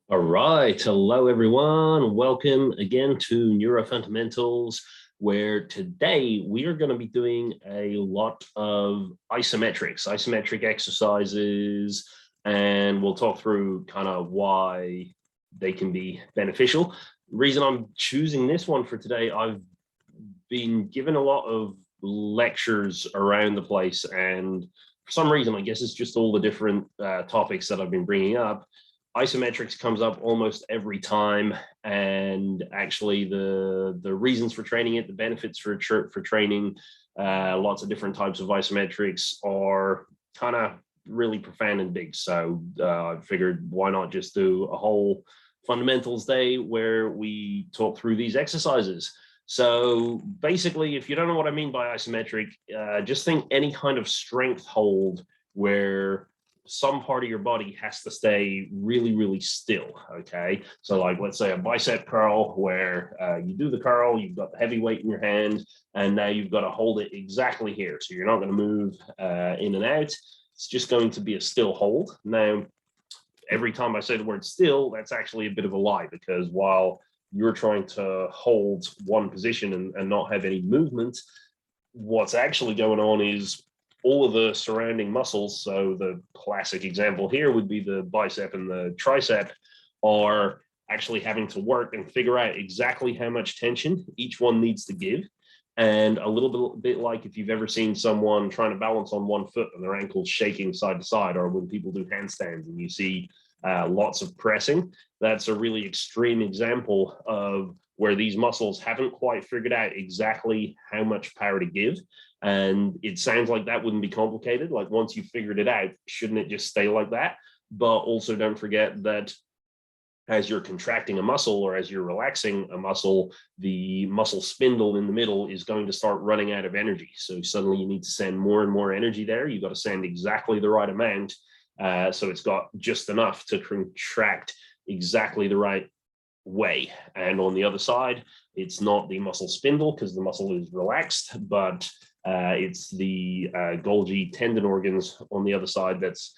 All right. Hello, everyone. Welcome again to Neuro Fundamentals, where today we are going to be doing a lot of isometric exercises, and we'll talk through kind of why they can be beneficial. The reason I'm choosing this one for today, I've been given a lot of lectures around the place, and for some reason, I guess it's just all the different topics that I've been bringing up. Isometrics comes up almost every time, and actually the reasons for training it, the benefits for training, lots of different types of isometrics are kind of really profound and big. So I figured, why not just do a whole fundamentals day where we talk through these exercises. So basically, if you don't know what I mean by isometric, just think any kind of strength hold where some part of your body has to stay really, really still. Okay. So like, let's say a bicep curl where you do the curl, you've got the heavy weight in your hand, and now you've got to hold it exactly here. So you're not going to move in and out. It's just going to be a still hold. Now, every time I say the word still, that's actually a bit of a lie, because while you're trying to hold one position and not have any movement, what's actually going on is all of the surrounding muscles. So the classic example here would be the bicep and the tricep are actually having to work and figure out exactly how much tension each one needs to give. And a little bit like if you've ever seen someone trying to balance on one foot and their ankles shaking side to side, or when people do handstands and you see lots of pressing, that's a really extreme example of where these muscles haven't quite figured out exactly how much power to give. And it sounds like that wouldn't be complicated. Like, once you figured it out, shouldn't it just stay like that? But also don't forget that as you're contracting a muscle or as you're relaxing a muscle, the muscle spindle in the middle is going to start running out of energy. So suddenly you need to send more and more energy there. You've got to send exactly the right amount. So it's got just enough to contract exactly the right way. And on the other side, it's not the muscle spindle because the muscle is relaxed, but it's the Golgi tendon organs on the other side that's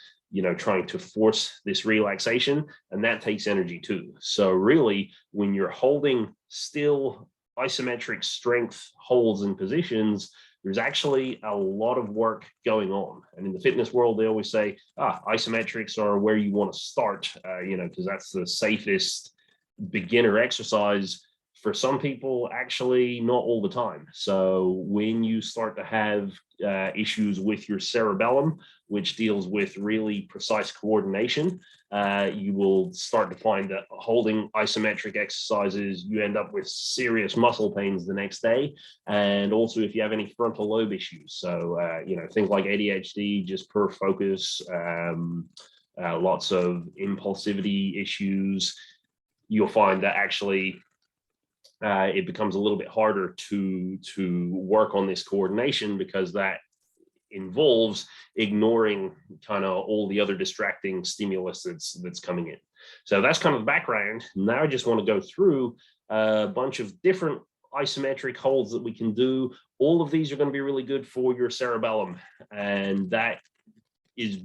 trying to force this relaxation, and that takes energy too. So really, when you're holding still isometric strength holds and positions, there's actually a lot of work going on. And in the fitness world, they always say, isometrics are where you want to start, because that's the safest beginner exercise. For some people, actually not all the time. So when you start to have issues with your cerebellum, which deals with really precise coordination, you will start to find that holding isometric exercises, you end up with serious muscle pains the next day. And also if you have any frontal lobe issues, so things like ADHD, just poor focus, lots of impulsivity issues, you'll find that actually it becomes a little bit harder to work on this coordination, because that involves ignoring kind of all the other distracting stimulus that's coming in. So that's kind of the background. Now I just want to go through a bunch of different isometric holds that we can do. All of these are going to be really good for your cerebellum, and that is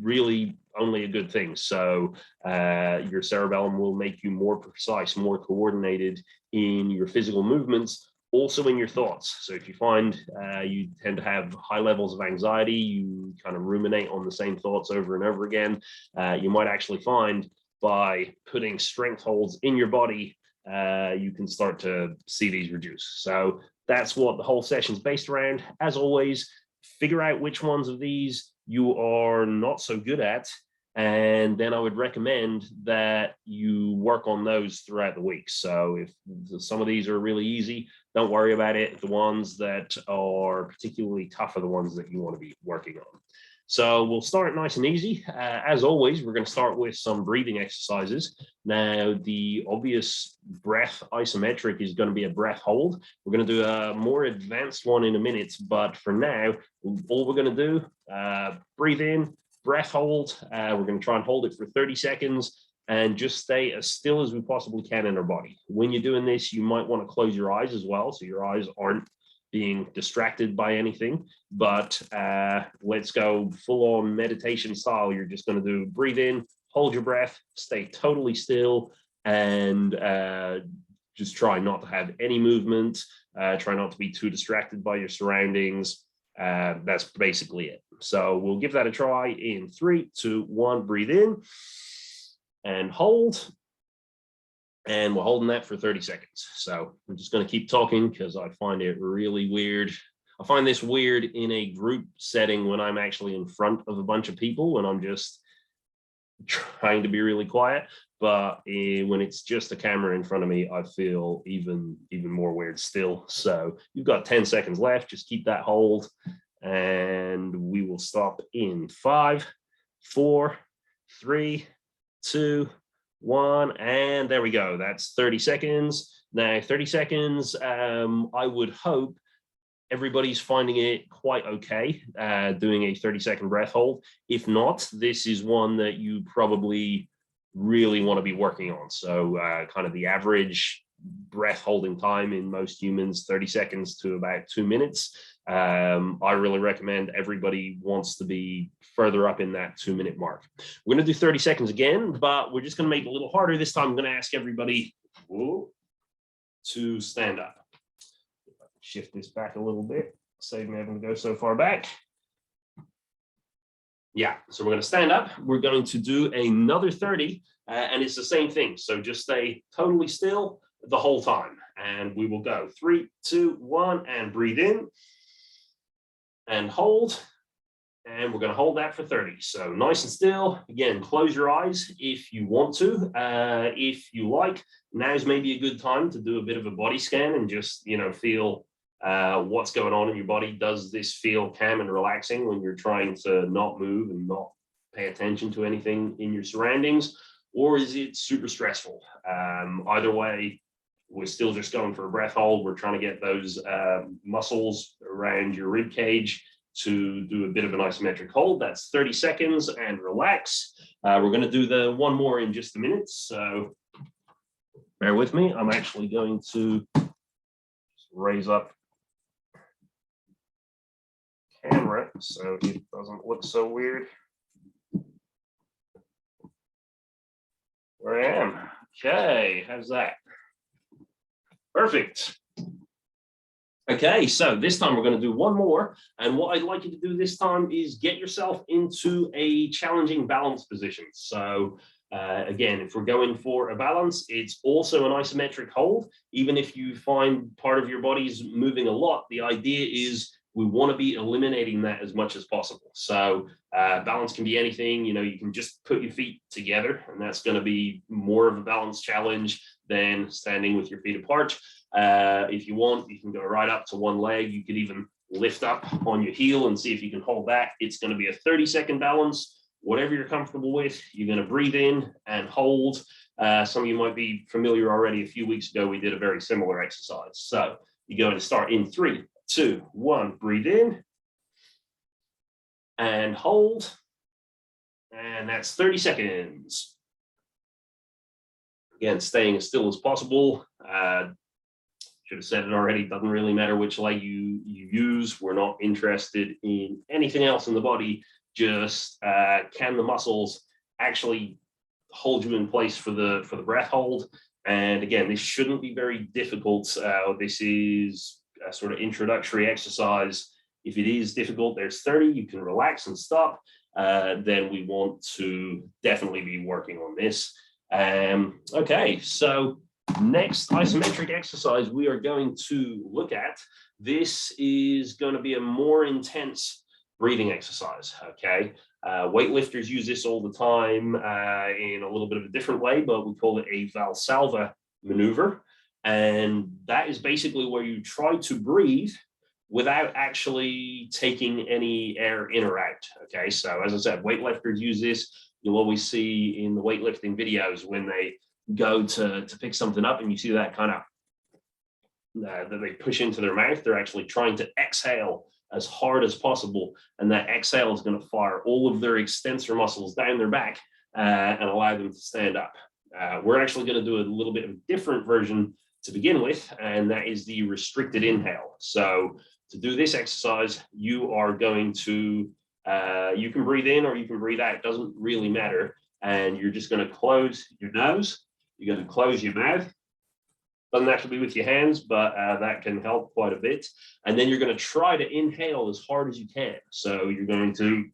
really only a good thing. So your cerebellum will make you more precise, more coordinated in your physical movements, also in your thoughts. So if you find you tend to have high levels of anxiety, you kind of ruminate on the same thoughts over and over again, you might actually find by putting strength holds in your body, you can start to see these reduce. So that's what the whole session is based around. As always, figure out which ones of these you are not so good at, and then I would recommend that you work on those throughout the week. So if some of these are really easy, don't worry about it. The ones that are particularly tough are the ones that you want to be working on. So we'll start nice and easy. As always, we're going to start with some breathing exercises. Now, the obvious breath isometric is going to be a breath hold. We're going to do a more advanced one in a minute, but for now, all we're going to do, breathe in, breath hold. We're going to try and hold it for 30 seconds and just stay as still as we possibly can in our body. When you're doing this, you might want to close your eyes as well, so your eyes aren't being distracted by anything. But let's go full on meditation style. You're just going to do breathe in, hold your breath, stay totally still, and just try not to have any movement. Try not to be too distracted by your surroundings. That's basically it. So we'll give that a try in 3, 2, 1, breathe in and hold. And we're holding that for 30 seconds. So I'm just going to keep talking because I find it really weird. I find this weird in a group setting when I'm actually in front of a bunch of people, when I'm just trying to be really quiet. But when it's just a camera in front of me, I feel even more weird still. So you've got 10 seconds left. Just keep that hold. And we will stop in 5, 4, 3, 2, 1, and there we go. That's 30 seconds. Now, 30 seconds, I would hope everybody's finding it quite okay doing a 30-second breath hold. If not, this is one that you probably really want to be working on. So kind of the average breath holding time in most humans, 30 seconds to about 2 minutes. I really recommend everybody wants to be further up in that 2-minute mark. We're going to do 30 seconds again, but we're just going to make it a little harder. This time I'm going to ask everybody to stand up. Shift this back a little bit, save me having to go so far back. Yeah, so we're going to stand up. We're going to do another 30, and it's the same thing. So just stay totally still the whole time. And we will go 3, 2, 1, and breathe in and hold. And we're going to hold that for 30. So nice and still. Again, close your eyes if you want to. If you like, now's maybe a good time to do a bit of a body scan and just, feel what's going on in your body. Does this feel calm and relaxing when you're trying to not move and not pay attention to anything in your surroundings? Or is it super stressful? Either way, we're still just going for a breath hold. We're trying to get those muscles around your rib cage to do a bit of an isometric hold. That's 30 seconds and relax. We're going to do the one more in just a minute. So bear with me. I'm actually going to raise up camera so it doesn't look so weird. Where I am. Okay, how's that? Perfect. Okay, so this time we're going to do one more. And what I'd like you to do this time is get yourself into a challenging balance position. So again, if we're going for a balance, it's also an isometric hold. Even if you find part of your body's moving a lot, the idea is we want to be eliminating that as much as possible. So balance can be anything. You can just put your feet together, and that's going to be more of a balance challenge than standing with your feet apart. If you want, you can go right up to one leg. You could even lift up on your heel and see if you can hold that. It's going to be a 30-second balance. Whatever you're comfortable with, you're going to breathe in and hold. Some of you might be familiar already. A few weeks ago, we did a very similar exercise. So you're going to start in 3, 2, 1, breathe in and hold. And that's 30 seconds. Again, staying as still as possible. Should have said it already, doesn't really matter which leg you use. We're not interested in anything else in the body. Just can the muscles actually hold you in place for the breath hold? And again, this shouldn't be very difficult. This is a sort of introductory exercise. If it is difficult, there's 30. You can relax and stop. Then we want to definitely be working on this. Okay, so next isometric exercise we are going to look at. This is going to be a more intense breathing exercise. Okay, weightlifters use this all the time in a little bit of a different way, but we call it a Valsalva maneuver. And that is basically where you try to breathe without actually taking any air in or out. Okay, so as I said, weightlifters use this. You'll always see in the weightlifting videos when they go to pick something up and you see that kind of that they push into their mouth. They're actually trying to exhale as hard as possible, and that exhale is going to fire all of their extensor muscles down their back and allow them to stand up. We're actually going to do a little bit of a different version to begin with, and that is the restricted inhale. So to do this exercise, you are going to you can breathe in or you can breathe out. It doesn't really matter. and you're just going to close your nose. You're going to close your mouth. Doesn't have to be with your hands, but that can help quite a bit. And then you're going to try to inhale as hard as you can. So you're going to,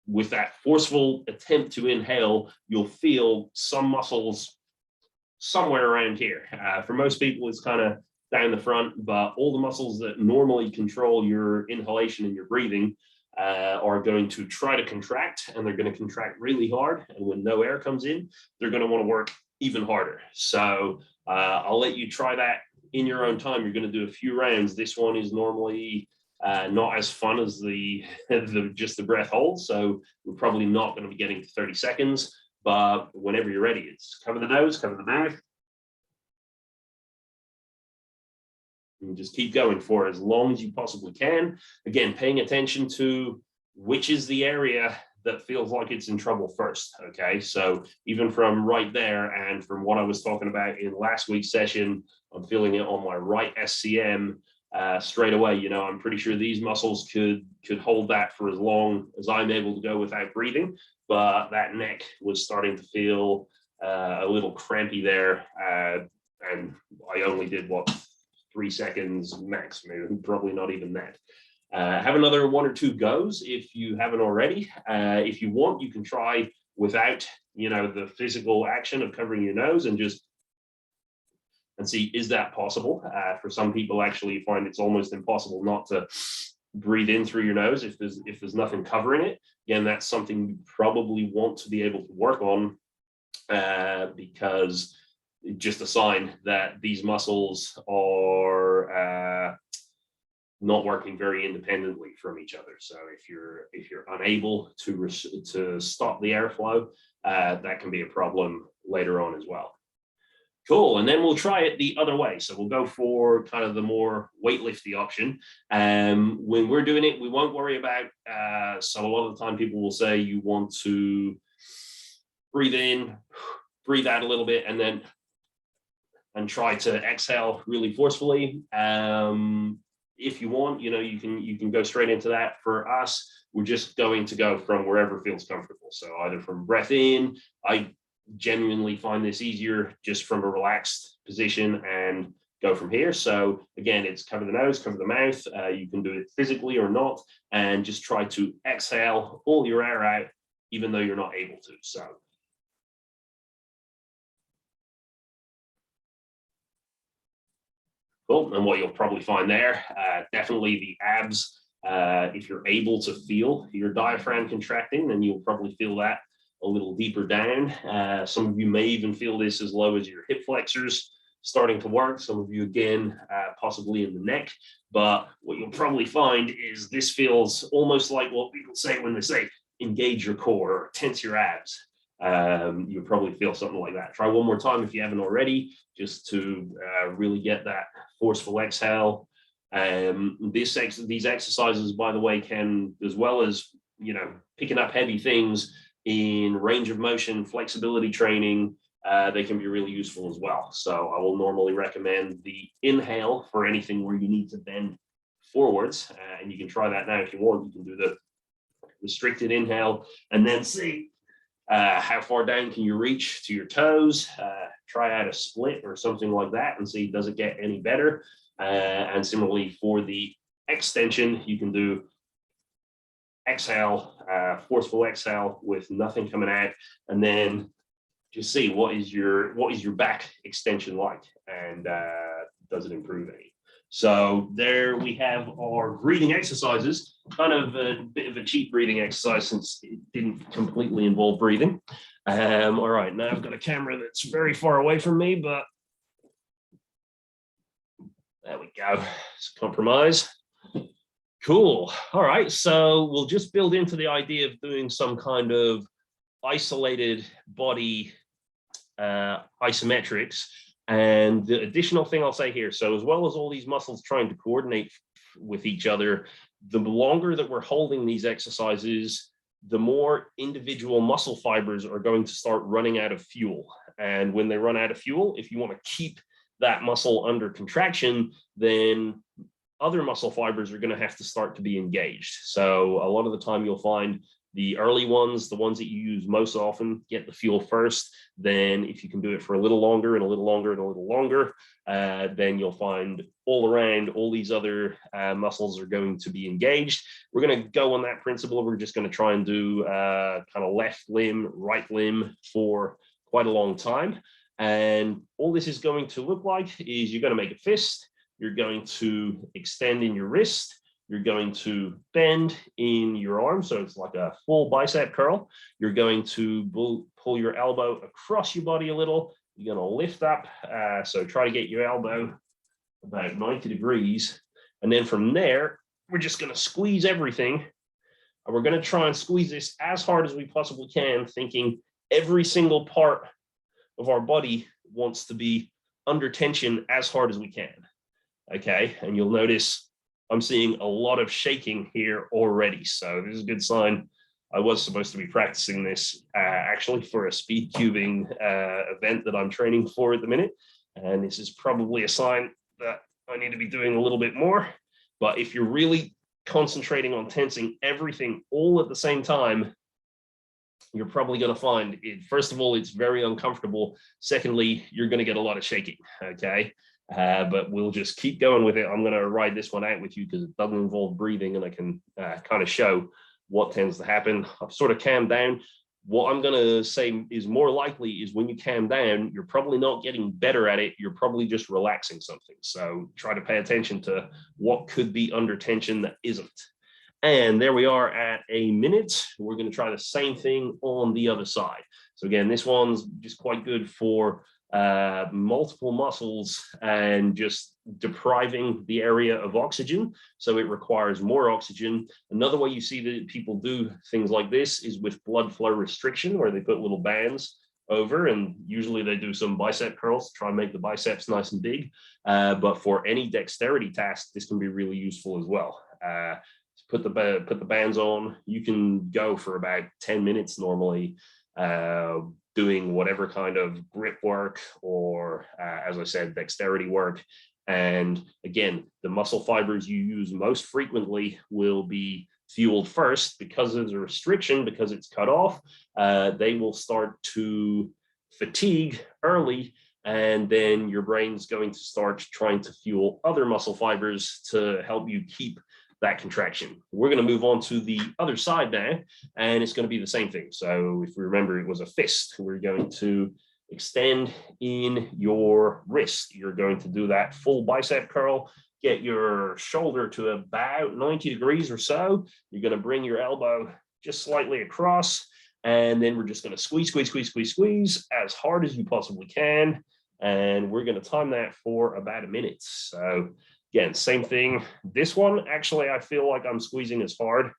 with that forceful attempt to inhale, you'll feel some muscles somewhere around here. For most people, it's kind of down the front, but all the muscles that normally control your inhalation and your breathing are going to try to contract, and they're going to contract really hard. And when no air comes in, they're going to want to work even harder. So I'll let you try that in your own time. You're going to do a few rounds. This one is normally not as fun as just the breath hold. So we're probably not going to be getting to 30 seconds, but whenever you're ready, it's cover the nose, cover the mouth. And just keep going for as long as you possibly can. Again, paying attention to which is the area that feels like it's in trouble first, okay? So even from right there, and from what I was talking about in last week's session, I'm feeling it on my right SCM straight away. You know, I'm pretty sure these muscles could hold that for as long as I'm able to go without breathing, but that neck was starting to feel a little crampy there, and I only did, what, 3 seconds max, maybe, probably not even that. Have another 1 or 2 goes if you haven't already. If you want, you can try without, you know, the physical action of covering your nose, and just see, is that possible? For some people, actually find it's almost impossible not to breathe in through your nose if there's nothing covering it. Again, that's something you probably want to be able to work on, because it's just a sign that these muscles are not working very independently from each other. So if you're unable to stop the airflow, that can be a problem later on as well. Cool, and then we'll try it the other way. So we'll go for kind of the more weightlifty option. When we're doing it, we won't worry about, so a lot of the time people will say you want to breathe in, breathe out a little bit, and try to exhale really forcefully. If you want, you know, you can go straight into that. For us, we're just going to go from wherever feels comfortable. So either from breath in, I genuinely find this easier just from a relaxed position, and go from here. So again, it's cover the nose, cover the mouth. You can do it physically or not, and just try to exhale all your air out, even though you're not able to. So cool. And what you'll probably find there, definitely the abs. If you're able to feel your diaphragm contracting, then you'll probably feel that a little deeper down. Some of you may even feel this as low as your hip flexors starting to work. Some of you, again, possibly in the neck. But what you'll probably find is this feels almost like what people say when they say engage your core or tense your abs. You'll probably feel something like that. Try one more time if you haven't already, just to really get that forceful exhale. These exercises, by the way, can, as well as, you know, picking up heavy things in range of motion, flexibility training, they can be really useful as well. So I will normally recommend the inhale for anything where you need to bend forwards, and you can try that now if you want. You can do the restricted inhale and then see how far down can you reach to your toes. Try out a split or something like that and see, does it get any better? And similarly for the extension, you can do exhale, forceful exhale with nothing coming out, and then just see what is your back extension like, and does it improve any? So there we have our breathing exercises, kind of a bit of a cheap breathing exercise since it didn't completely involve breathing. All right, now I've got a camera that's very far away from me, but there we go. It's a compromise. Cool. All right, so we'll just build into the idea of doing some kind of isolated body isometrics. And the additional thing I'll say here, so as well as all these muscles trying to coordinate with each other, the longer that we're holding these exercises, the more individual muscle fibers are going to start running out of fuel. And when they run out of fuel, if you want to keep that muscle under contraction, then other muscle fibers are going to have to start to be engaged. So a lot of the time you'll find The early ones, the ones that you use most often, get the fuel first. Then if you can do it for a little longer and a little longer and a little longer, then you'll find all around all these other muscles are going to be engaged. We're going to go on that principle. We're just going to try and do kind of left limb, right limb for quite a long time. And all this is going to look like is you're going to make a fist, you're going to extend in your wrist, you're going to bend in your arm, so it's like a full bicep curl. You're going to pull your elbow across your body a little. You're going to lift up, so try to get your elbow about 90 degrees. And then from there, we're just going to squeeze everything. And we're going to try and squeeze this as hard as we possibly can, thinking every single part of our body wants to be under tension as hard as we can. Okay, and you'll notice I'm seeing a lot of shaking here already. So this is a good sign. I was supposed to be practicing this actually for a speed cubing event that I'm training for at the minute. And this is probably a sign that I need to be doing a little bit more. But if you're really concentrating on tensing everything all at the same time, you're probably going to find it, first of all, it's very uncomfortable. Secondly, you're going to get a lot of shaking. Okay. But we'll just keep going with it. I'm going to ride this one out with you because it doesn't involve breathing, and I can kind of show what tends to happen. I've sort of calmed down. What I'm going to say is more likely is when you calm down, you're probably not getting better at it. You're probably just relaxing something. So try to pay attention to what could be under tension that isn't. And there we are at a minute. We're going to try the same thing on the other side. So again, this one's just quite good for multiple muscles and just depriving the area of oxygen. So it requires more oxygen. Another way you see that people do things like this is with blood flow restriction, where they put little bands over, and usually they do some bicep curls to try and make the biceps nice and big. But for any dexterity task, this can be really useful as well. Put the bands on. You can go for about 10 minutes normally, doing whatever kind of grip work or, as I said, dexterity work. And again, the muscle fibers you use most frequently will be fueled first because there's a restriction, because it's cut off. They will start to fatigue early, and then your brain's going to start trying to fuel other muscle fibers to help you keep that contraction. We're going to move on to the other side now, and it's going to be the same thing. So if we remember, it was a fist. We're going to extend in your wrist. You're going to do that full bicep curl, get your shoulder to about 90 degrees or so. You're going to bring your elbow just slightly across, and then we're just going to squeeze, squeeze, squeeze, squeeze, squeeze as hard as you possibly can. And we're going to time that for about a minute. So again, same thing. This one, actually, I feel like I'm squeezing as hard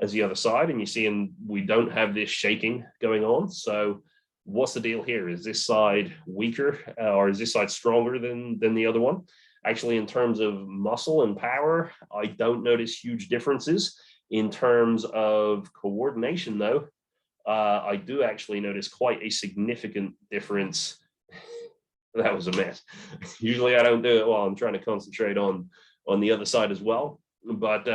as the other side, and you see, and we don't have this shaking going on. So what's the deal here? Is this side weaker, or is this side stronger than the other one? Actually, in terms of muscle and power, I don't notice huge differences. In terms of coordination, though, I do actually notice quite a significant difference. That was a mess. Usually I don't do it while I'm trying to concentrate on the other side as well. But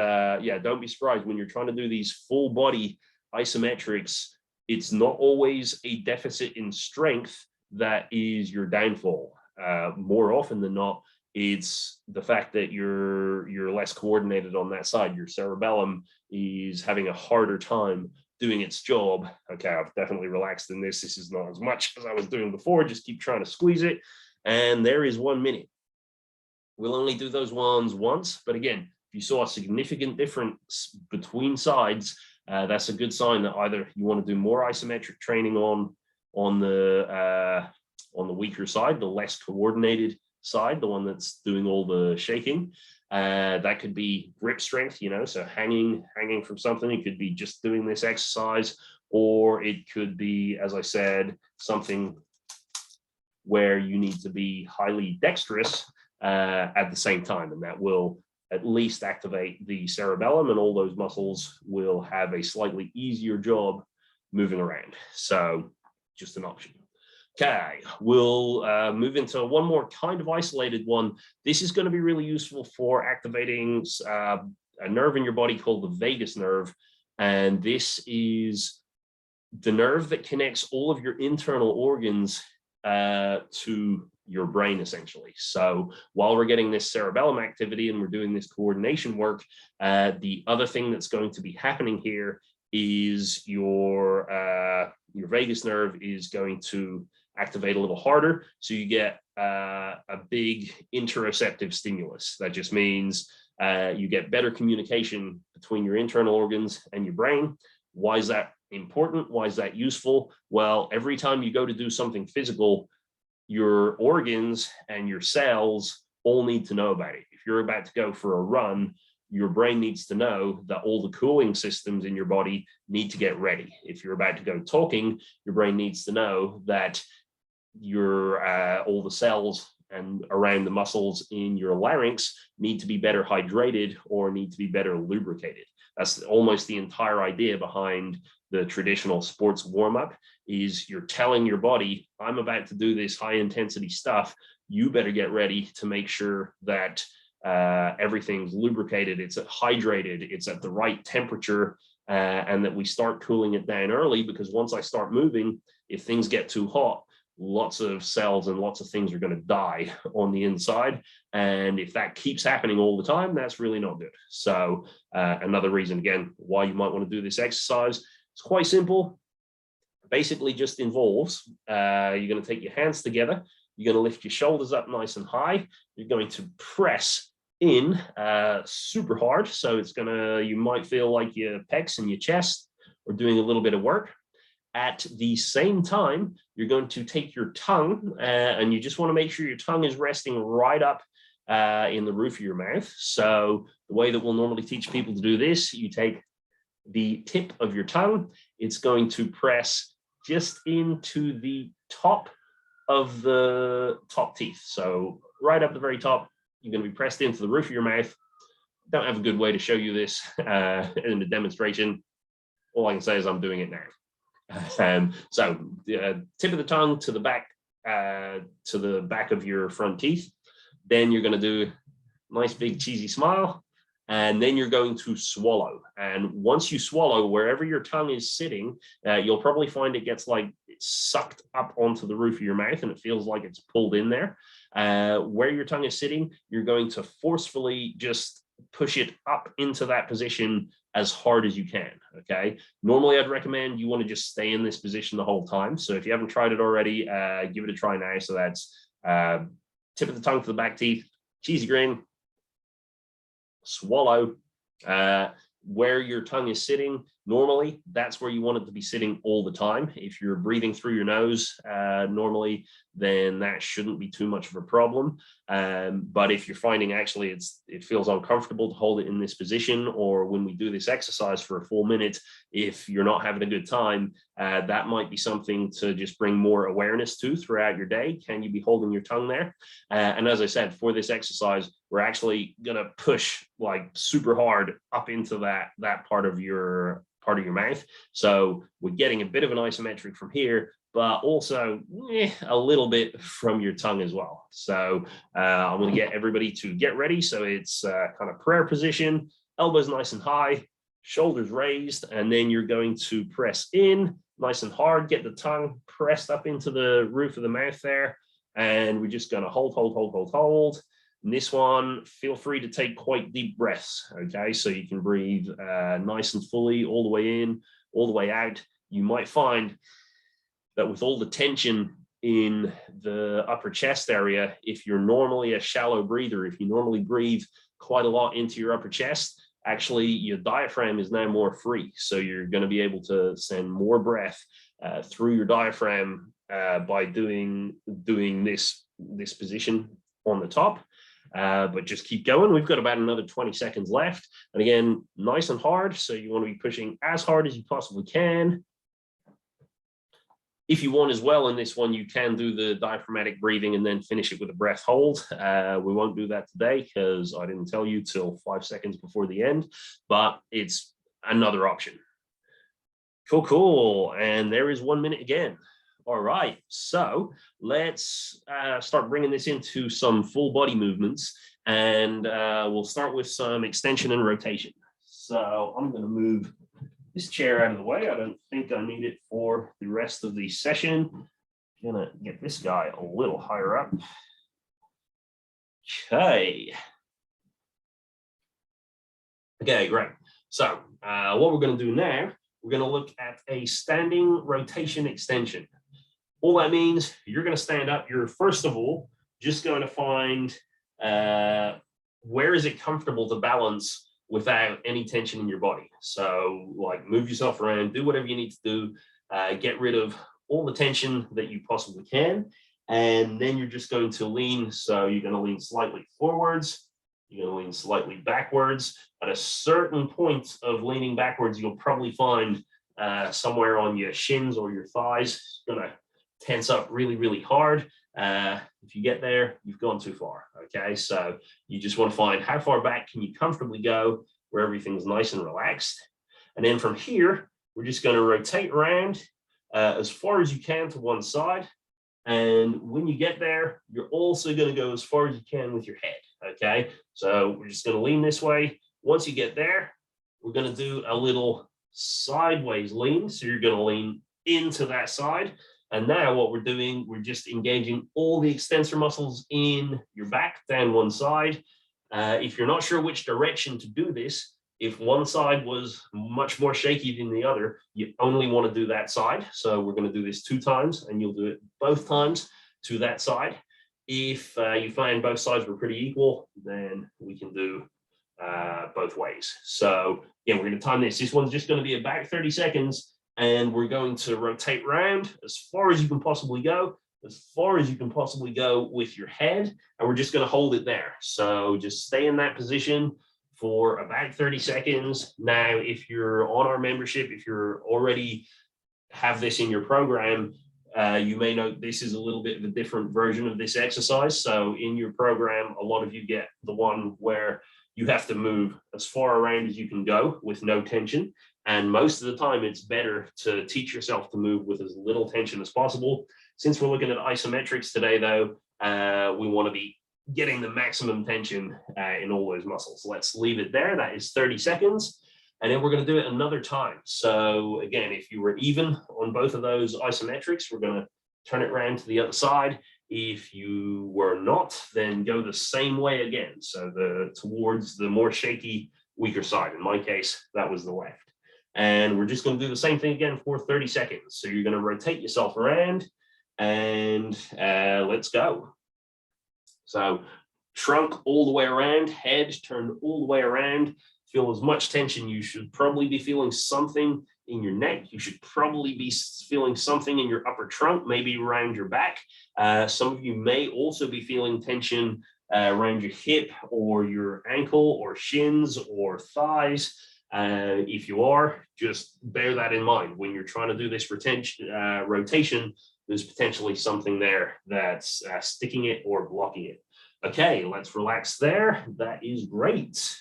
yeah, don't be surprised when you're trying to do these full body isometrics. It's not always a deficit in strength that is your downfall. More often than not, it's the fact that you're less coordinated on that side. Your cerebellum is having a harder time doing its job. Okay, I've definitely relaxed in this. This is not as much as I was doing before. Just keep trying to squeeze it. And there is 1 minute. We'll only do those ones once. But again, if you saw a significant difference between sides, that's a good sign that either you want to do more isometric training on the weaker side, the less coordinated side, the one that's doing all the shaking. That could be grip strength, so hanging from something. It could be just doing this exercise, or it could be, as I said, something where you need to be highly dexterous at the same time, and that will at least activate the cerebellum, and all those muscles will have a slightly easier job moving around. So just an option. Okay, we'll move into one more kind of isolated one. This is going to be really useful for activating a nerve in your body called the vagus nerve. And this is the nerve that connects all of your internal organs to your brain, essentially. So while we're getting this cerebellum activity and we're doing this coordination work, the other thing that's going to be happening here is your vagus nerve is going to activate a little harder. So you get a big interoceptive stimulus. That just means you get better communication between your internal organs and your brain. Why is that important? Why is that useful? Well, every time you go to do something physical, your organs and your cells all need to know about it. If you're about to go for a run, your brain needs to know that all the cooling systems in your body need to get ready. If you're about to go talking, your brain needs to know that your all the cells and around the muscles in your larynx need to be better hydrated or need to be better lubricated. That's almost the entire idea behind the traditional sports warm-up, is you're telling your body, I'm about to do this high intensity stuff. You better get ready to make sure that everything's lubricated, it's hydrated, it's at the right temperature, and that we start cooling it down early, because once I start moving, if things get too hot, lots of cells and lots of things are going to die on the inside. And if that keeps happening all the time, that's really not good. So another reason, again, why you might want to do this exercise, it's quite simple. Basically just involves, you're going to take your hands together, you're going to lift your shoulders up nice and high, you're going to press in super hard. So it's gonna, you might feel like your pecs and your chest are doing a little bit of work. At the same time, you're going to take your tongue and you just want to make sure your tongue is resting right up in the roof of your mouth. So the way that we'll normally teach people to do this, you take the tip of your tongue, it's going to press just into the top of the top teeth. So right up the very top, you're going to be pressed into the roof of your mouth. Don't have a good way to show you this in a demonstration. All I can say is I'm doing it now. So tip of the tongue to the back of your front teeth. Then you're going to do a nice big cheesy smile, and then you're going to swallow. And once you swallow, wherever your tongue is sitting, you'll probably find it gets like it's sucked up onto the roof of your mouth and it feels like it's pulled in there. Where your tongue is sitting, you're going to forcefully just push it up into that position as hard as you can, okay? Normally, I'd recommend you want to just stay in this position the whole time. So if you haven't tried it already, give it a try now. So that's tip of the tongue to the back teeth, cheesy grin, swallow. Where your tongue is sitting, normally, that's where you want it to be sitting all the time. If you're breathing through your nose normally, then that shouldn't be too much of a problem. But if you're finding actually it feels uncomfortable to hold it in this position, or when we do this exercise for a full minute, if you're not having a good time, that might be something to just bring more awareness to throughout your day. Can you be holding your tongue there? And as I said, for this exercise, we're actually going to push like super hard up into that part of your mouth. So we're getting a bit of an isometric from here, but also a little bit from your tongue as well. So I'm going to get everybody to get ready. So it's kind of prayer position, elbows nice and high, shoulders raised, and then you're going to press in nice and hard, get the tongue pressed up into the roof of the mouth there. And we're just going to hold. And this one, feel free to take quite deep breaths, okay? So you can breathe nice and fully all the way in, all the way out. You might find that with all the tension in the upper chest area, if you're normally a shallow breather, if you normally breathe quite a lot into your upper chest, actually your diaphragm is now more free. So you're going to be able to send more breath through your diaphragm by doing this position on the top. But just keep going. We've got about another 20 seconds left. And again, nice and hard. So you want to be pushing as hard as you possibly can. If you want as well in this one, you can do the diaphragmatic breathing and then finish it with a breath hold. We won't do that today because I didn't tell you till 5 seconds before the end, but it's another option. Cool. And there is 1 minute again. All right, so let's start bringing this into some full body movements, and we'll start with some extension and rotation. So I'm going to move this chair out of the way. I don't think I need it for the rest of the session. Gonna get this guy a little higher up. Okay. Okay, great. So what we're going to do now, we're going to look at a standing rotation extension. All that means you're going to stand up. You're first of all just going to find where is it comfortable to balance without any tension in your body. So like move yourself around, do whatever you need to do, get rid of all the tension that you possibly can. And then you're just going to lean. So you're going to lean slightly forwards. You're going to lean slightly backwards. At a certain point of leaning backwards, you'll probably find somewhere on your shins or your thighs, it's going to tense up really, really hard. If you get there, you've gone too far. Okay, so you just want to find how far back can you comfortably go where everything's nice and relaxed. And then from here, we're just going to rotate around as far as you can to one side. And when you get there, you're also going to go as far as you can with your head. Okay, so we're just going to lean this way. Once you get there, we're going to do a little sideways lean. So you're going to lean into that side. And now what we're doing, we're just engaging all the extensor muscles in your back down one side. If you're not sure which direction to do this, if one side was much more shaky than the other, you only want to do that side. So we're going to do this 2 times and you'll do it both times to that side. If you find both sides were pretty equal, then we can do both ways. So yeah, we're going to time this. This one's just going to be about 30 seconds and we're going to rotate around as far as you can possibly go, as far as you can possibly go with your head. And we're just going to hold it there. So just stay in that position for about 30 seconds. Now, if you're on our membership, if you're already have this in your program, you may know this is a little bit of a different version of this exercise. So in your program, a lot of you get the one where you have to move as far around as you can go with no tension. And most of the time, it's better to teach yourself to move with as little tension as possible. Since we're looking at isometrics today, though, we want to be getting the maximum tension in all those muscles. Let's leave it there. That is 30 seconds. And then we're going to do it another time. So again, if you were even on both of those isometrics, we're going to turn it around to the other side. If you were not, then go the same way again. So towards the more shaky, weaker side. In my case, that was the left. And we're just going to do the same thing again for 30 seconds. So you're going to rotate yourself around and let's go. So trunk all the way around, head turned all the way around. Feel as much tension. You should probably be feeling something in your neck. You should probably be feeling something in your upper trunk, maybe around your back. Some of you may also be feeling tension around your hip or your ankle or shins or thighs. If you are, just bear that in mind. When you're trying to do this rotation, there's potentially something there that's sticking it or blocking it. Okay, let's relax there. That is great.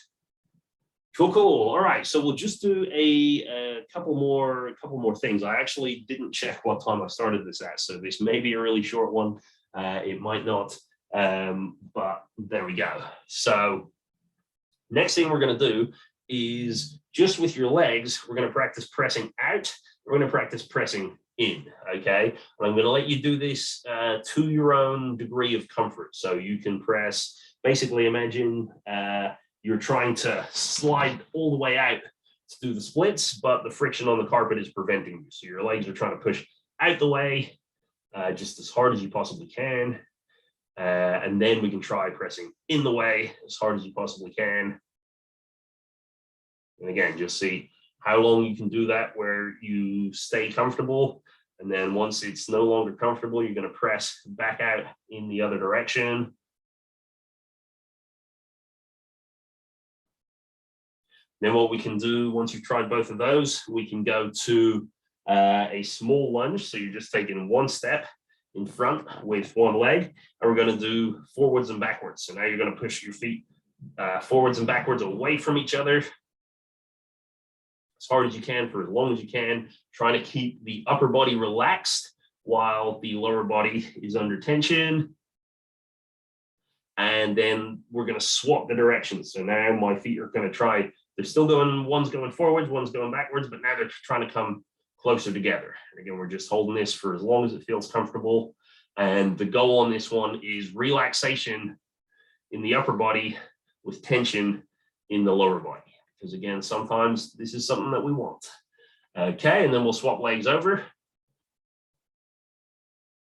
Cool. All right, so we'll just do a couple more things. I actually didn't check what time I started this at, so this may be a really short one. It might not, but there we go. So next thing we're going to do is just with your legs, we're going to practice pressing out. We're going to practice pressing in, okay? And I'm going to let you do this to your own degree of comfort. So you can press, basically imagine you're trying to slide all the way out to do the splits, but the friction on the carpet is preventing you. So your legs are trying to push out the way just as hard as you possibly can. And then we can try pressing in the way as hard as you possibly can. And again, just see how long you can do that where you stay comfortable. And then once it's no longer comfortable, you're going to press back out in the other direction. Then what we can do, once you've tried both of those, we can go to a small lunge. So you're just taking one step in front with one leg, and we're going to do forwards and backwards. So now you're going to push your feet forwards and backwards away from each other as hard as you can for as long as you can, trying to keep the upper body relaxed while the lower body is under tension. And then we're going to swap the directions. So now my feet are going to try they're still going, one's going forwards, one's going backwards, but now they're trying to come closer together. And again, we're just holding this for as long as it feels comfortable. And the goal on this one is relaxation in the upper body with tension in the lower body. Because again, sometimes this is something that we want. Okay, and then we'll swap legs over.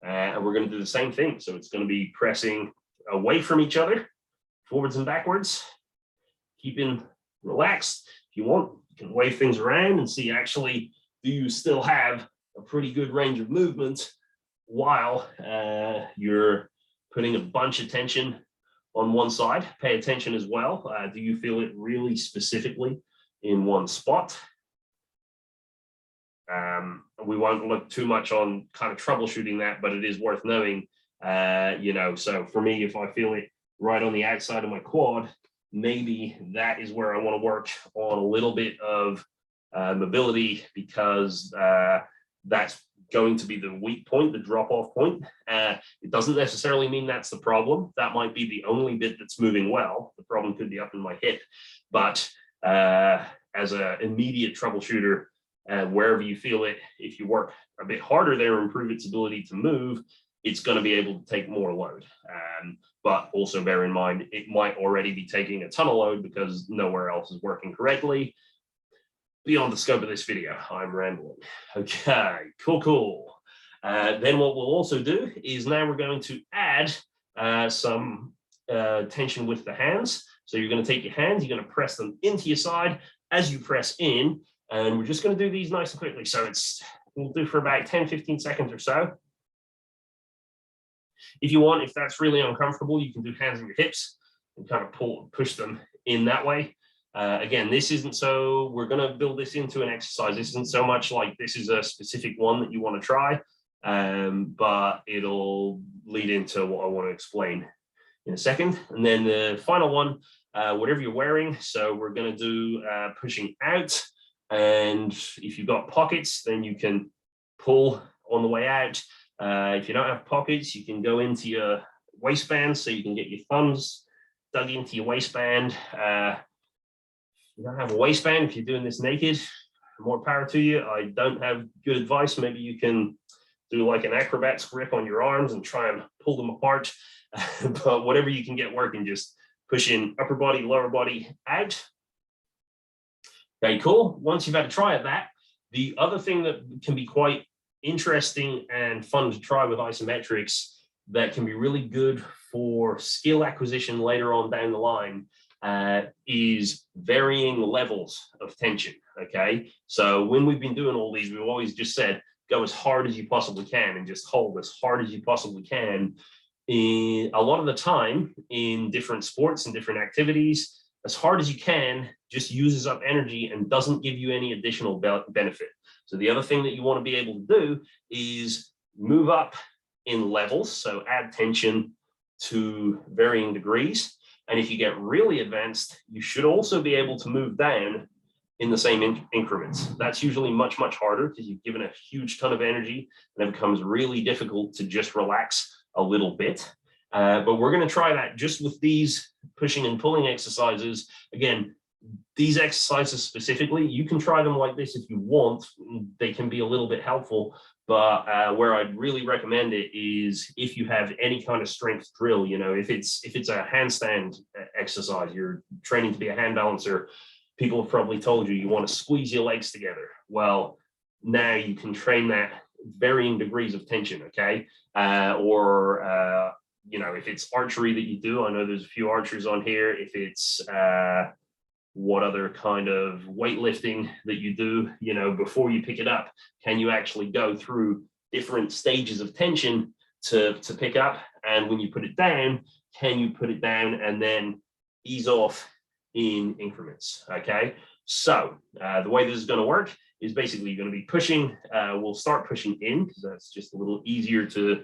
And we're going to do the same thing. So it's going to be pressing away from each other, forwards and backwards, keeping relaxed. If you want, you can wave things around and see actually, do you still have a pretty good range of movement while you're putting a bunch of tension on one side. Pay attention as well. Do you feel it really specifically in one spot? We won't look too much on kind of troubleshooting that, but it is worth knowing, you know, so for me, if I feel it right on the outside of my quad, maybe that is where I want to work on a little bit of mobility, because that's going to be the weak point, the drop-off point. It doesn't necessarily mean that's the problem. That might be the only bit that's moving well. The problem could be up in my hip. But as an immediate troubleshooter, wherever you feel it, if you work a bit harder there, improve its ability to move, it's going to be able to take more load. But also bear in mind, it might already be taking a ton of load because nowhere else is working correctly. Beyond the scope of this video, I'm rambling. Okay, cool. Then what we'll also do is now we're going to add some tension with the hands. So you're going to take your hands, you're going to press them into your side as you press in, and we're just going to do these nice and quickly. So we'll do for about 10-15 seconds or so. If you want, if that's really uncomfortable, you can do hands on your hips and kind of push them in that way. Again, this isn't so, we're going to build this into an exercise. This isn't so much like this is a specific one that you want to try, but it'll lead into what I want to explain in a second. And then the final one, whatever you're wearing. So we're going to do pushing out. And if you've got pockets, then you can pull on the way out. If you don't have pockets, you can go into your waistband, so you can get your thumbs dug into your waistband. You don't have a waistband, if you're doing this naked, more power to you. I don't have good advice. Maybe you can do like an acrobat's grip on your arms and try and pull them apart. But whatever you can get working, just push in upper body, lower body out. Okay, cool. Once you've had a try at that, the other thing that can be quite interesting and fun to try with isometrics that can be really good for skill acquisition later on down the line is varying levels of tension. Okay, so when we've been doing all these, we've always just said go as hard as you possibly can and just hold as hard as you possibly can. A lot of the time in different sports and different activities, as hard as you can just uses up energy and doesn't give you any additional benefit. So the other thing that you want to be able to do is move up in levels, so add tension to varying degrees. And if you get really advanced, you should also be able to move down in the same increments. That's usually much, much harder because you've given a huge ton of energy and it becomes really difficult to just relax a little bit. But we're going to try that just with these pushing and pulling exercises. Again, these exercises specifically, you can try them like this if you want. They can be a little bit helpful. But where I'd really recommend it is if you have any kind of strength drill, you know, if it's a handstand exercise, you're training to be a hand balancer, people have probably told you want to squeeze your legs together. Well, now you can train that varying degrees of tension, okay? You know, if it's archery that you do, I know there's a few archers on here. If it's what other kind of weightlifting that you do, you know, before you pick it up, can you actually go through different stages of tension to pick up? And when you put it down, can you put it down and then ease off in increments? Okay, so the way this is going to work is basically you're going to be pushing. We'll start pushing in because that's just a little easier to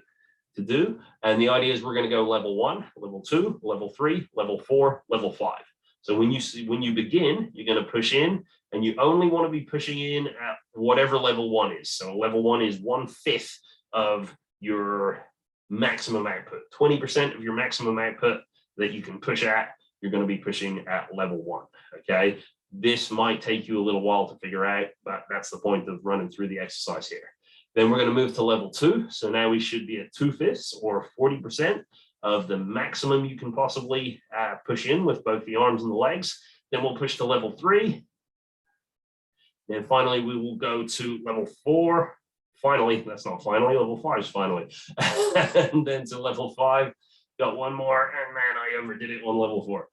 do. And the idea is we're going to go level 1, level 2, level 3, level 4, level 5. So when you begin, you're going to push in, and you only want to be pushing in at whatever level 1 is. So level 1 is 1/5 of your maximum output. 20% of your maximum output that you can push at, you're going to be pushing at level 1. Okay. This might take you a little while to figure out, but that's the point of running through the exercise here. Then we're going to move to level 2. So now we should be at 2/5 or 40% of the maximum you can possibly push in with both the arms and the legs. Then we'll push to level 3. Then finally, we will go to level 4. Finally, that's not finally, level 5 is finally. And then to level 5, got one more, and man, I overdid it on level 4.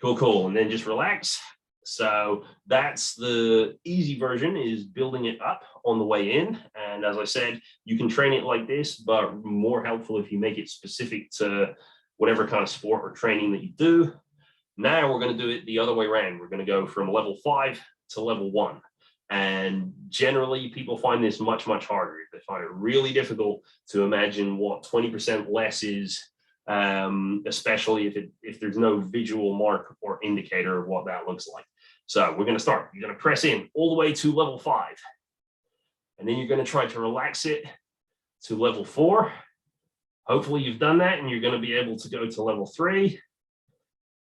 Cool, cool. And then just relax. So that's the easy version, is building it up on the way in. And as I said, you can train it like this, but more helpful if you make it specific to whatever kind of sport or training that you do. Now we're going to do it the other way around. We're going to go from level 5 to level 1. And generally, people find this much, much harder. They find it really difficult to imagine what 20% less is, especially if there's no visual mark or indicator of what that looks like. So we're going to start. You're going to press in all the way to level 5. And then you're going to try to relax it to level 4. Hopefully you've done that, and you're going to be able to go to level 3.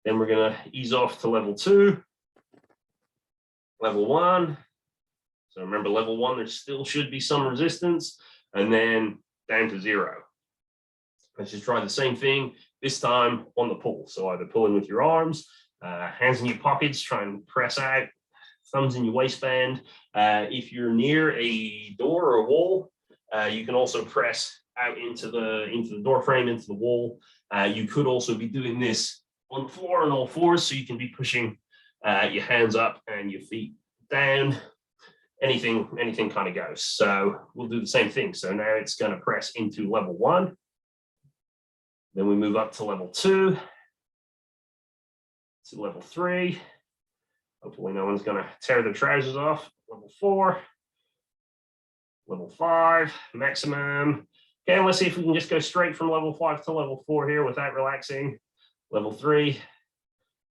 Then we're going to ease off to level 2, level 1. So remember, level 1, there still should be some resistance, and then down to 0. Let's just try the same thing, this time on the pull. So either pulling with your arms, hands in your pockets, try and press out, thumbs in your waistband. If you're near a door or a wall, you can also press out into the door frame, into the wall. You could also be doing this on the floor on all fours, so you can be pushing your hands up and your feet down. Anything kind of goes. So we'll do the same thing. So now it's going to press into level 1. Then we move up to level 2, to level 3. Hopefully no one's going to tear their trousers off. Level 4, level 5, maximum. Okay, let's see if we can just go straight from level 5 to level 4 here without relaxing. Level 3,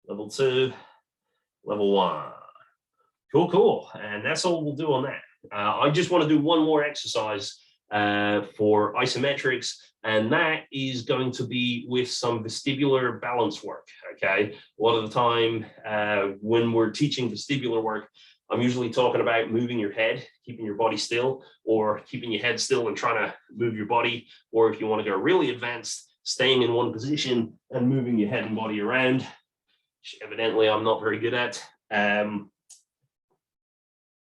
level 2, level 1. Cool, cool. And that's all we'll do on that. I just want to do one more exercise for isometrics, and that is going to be with some vestibular balance work, okay? A lot of the time when we're teaching vestibular work, I'm usually talking about moving your head, keeping your body still, or keeping your head still and trying to move your body, or if you want to go really advanced, staying in one position and moving your head and body around, which evidently I'm not very good at.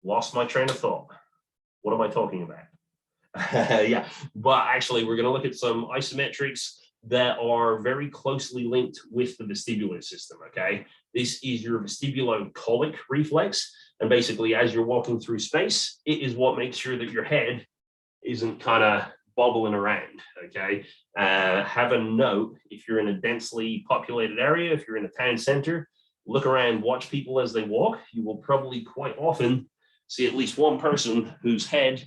Lost my train of thought. What am I talking about? Yeah, but actually we're going to look at some isometrics that are very closely linked with the vestibular system, okay? This is your vestibulo-colic reflex, and basically as you're walking through space, it is what makes sure that your head isn't kind of bobbling around, okay? Have a note, if you're in a densely populated area, if you're in a town center, look around, watch people as they walk. You will probably quite often see at least one person whose head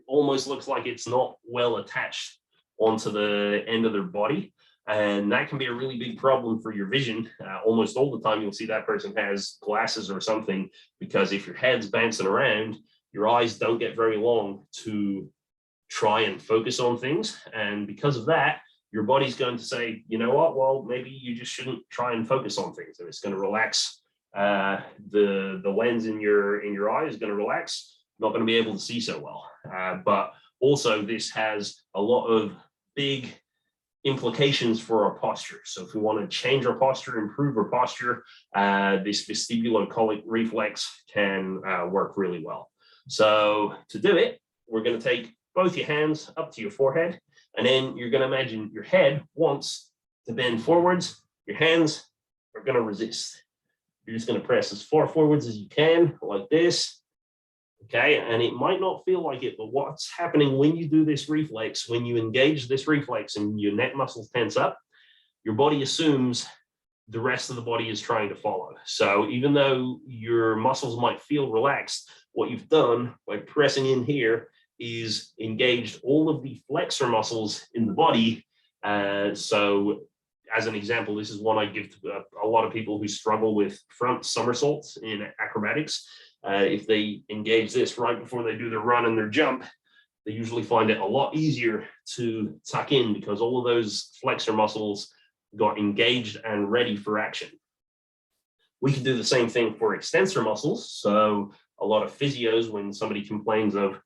almost looks like it's not well attached onto the end of their body. And that can be a really big problem for your vision. Almost all the time, you'll see that person has glasses or something, because if your head's bouncing around, your eyes don't get very long to try and focus on things. And because of that, your body's going to say, you know what, well, maybe you just shouldn't try and focus on things. And it's going to relax. The lens in your eye is going to relax, not going to be able to see so well. But also this has a lot of big implications for our posture. So if we want to change our posture, improve our posture, this vestibulo-colic reflex can work really well. So to do it, we're going to take both your hands up to your forehead, and then you're going to imagine your head wants to bend forwards. Your hands are going to resist. You're just going to press as far forwards as you can, like this. Okay, and it might not feel like it, but what's happening when you do this reflex, when you engage this reflex and your neck muscles tense up, your body assumes the rest of the body is trying to follow. So even though your muscles might feel relaxed, what you've done by pressing in here is engaged all of the flexor muscles in the body. So as an example, this is one I give to a lot of people who struggle with front somersaults in acrobatics. If they engage this right before they do their run and their jump, they usually find it a lot easier to tuck in, because all of those flexor muscles got engaged and ready for action. We can do the same thing for extensor muscles. So a lot of physios, when somebody complains of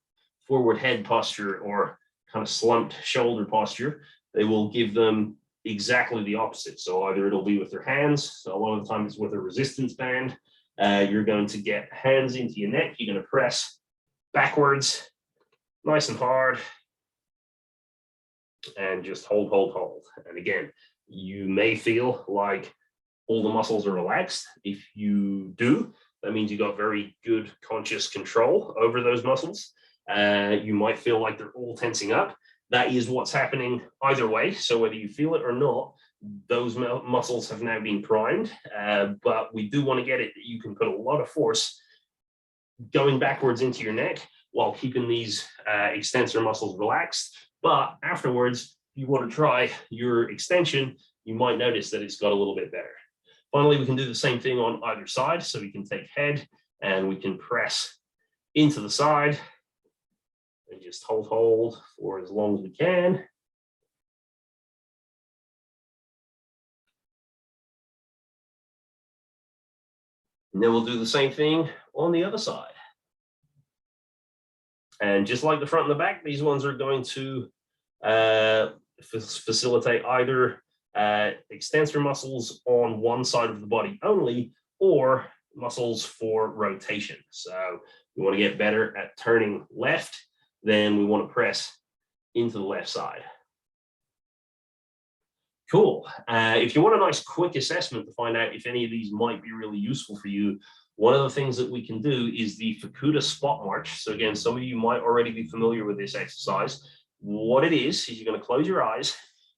forward head posture or kind of slumped shoulder posture, they will give them exactly the opposite. So either it'll be with their hands, so a lot of the time it's with a resistance band. You're going to get hands into your neck, you're going to press backwards, nice and hard, and just hold. And again, you may feel like all the muscles are relaxed. If you do, that means you got very good conscious control over those muscles. You might feel like they're all tensing up. That is what's happening either way. So whether you feel it or not, those muscles have now been primed. But we do want to get it that you can put a lot of force going backwards into your neck while keeping these extensor muscles relaxed. But afterwards, if you want to try your extension, you might notice that it's got a little bit better. Finally, we can do the same thing on either side. So we can take head and we can press into the side and just hold for as long as we can. And then we'll do the same thing on the other side. And just like the front and the back, these ones are going to facilitate either extensor muscles on one side of the body only, or muscles for rotation. So we want to get better at turning left, then we want to press into the left side. Cool. If you want a nice quick assessment to find out if any of these might be really useful for you, one of the things that we can do is the Fukuda spot march. So again, some of you might already be familiar with this exercise. What it is you're going to close your eyes,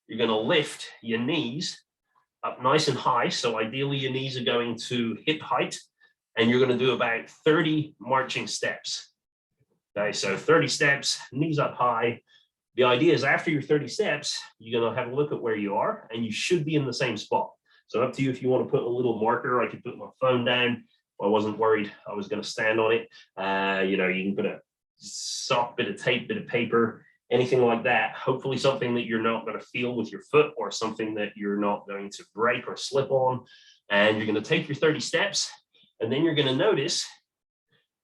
you're going to lift your knees up nice and high. So ideally your knees are going to hip height, and you're going to do about 30 marching steps. Okay, so 30 steps, knees up high. The idea is after your 30 steps, you're going to have a look at where you are, and you should be in the same spot. So up to you if you want to put a little marker. I could put my phone down. I wasn't worried I was going to stand on it. You can put a soft bit of tape, bit of paper, anything like that. Hopefully something that you're not going to feel with your foot, or something that you're not going to break or slip on. And you're going to take your 30 steps, and then you're going to notice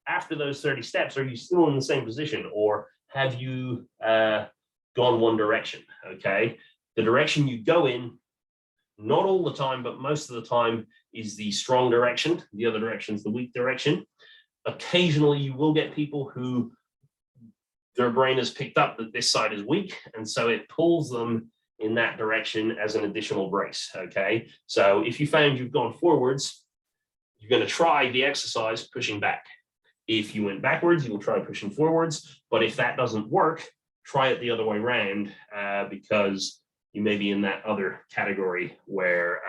after those 30 steps, are you still in the same position, or have you gone one direction? Okay, the direction you go in, not all the time, but most of the time, is the strong direction. The other direction is the weak direction. Occasionally, you will get people who their brain has picked up that this side is weak, and so it pulls them in that direction as an additional brace. Okay, so if you found you've gone forwards, you're going to try the exercise pushing back. If you went backwards, you'll try pushing forwards. But if that doesn't work, try it the other way around, because you may be in that other category where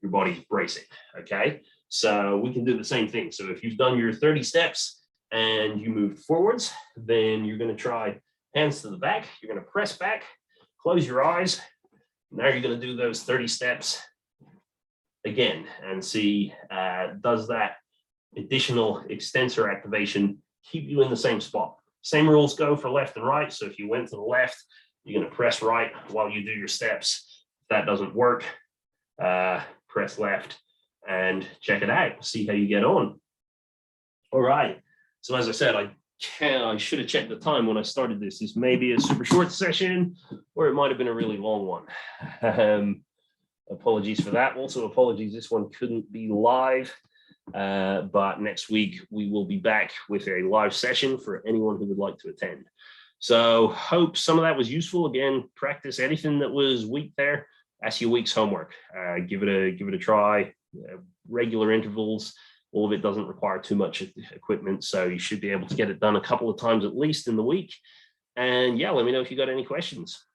your body's bracing. Okay, so we can do the same thing. So if you've done your 30 steps and you move forwards, then you're going to try hands to the back. You're going to press back, close your eyes. Now you're going to do those 30 steps again and see, does that additional extensor activation keep you in the same spot? Same rules go for left and right. So if you went to the left, you're going to press right while you do your steps. If that doesn't work, press left and check it out. See how you get on. All right. So as I said, I should have checked the time when I started this. This may be a super short session, or it might have been a really long one. Apologies for that. Also apologies, this one couldn't be live. But next week we will be back with a live session for anyone who would like to attend. So hope some of that was useful. Again, practice anything that was weak there. That's your week's homework. Give it a try. Regular intervals. All of it doesn't require too much equipment, so you should be able to get it done a couple of times at least in the week. And yeah, let me know if you got any questions.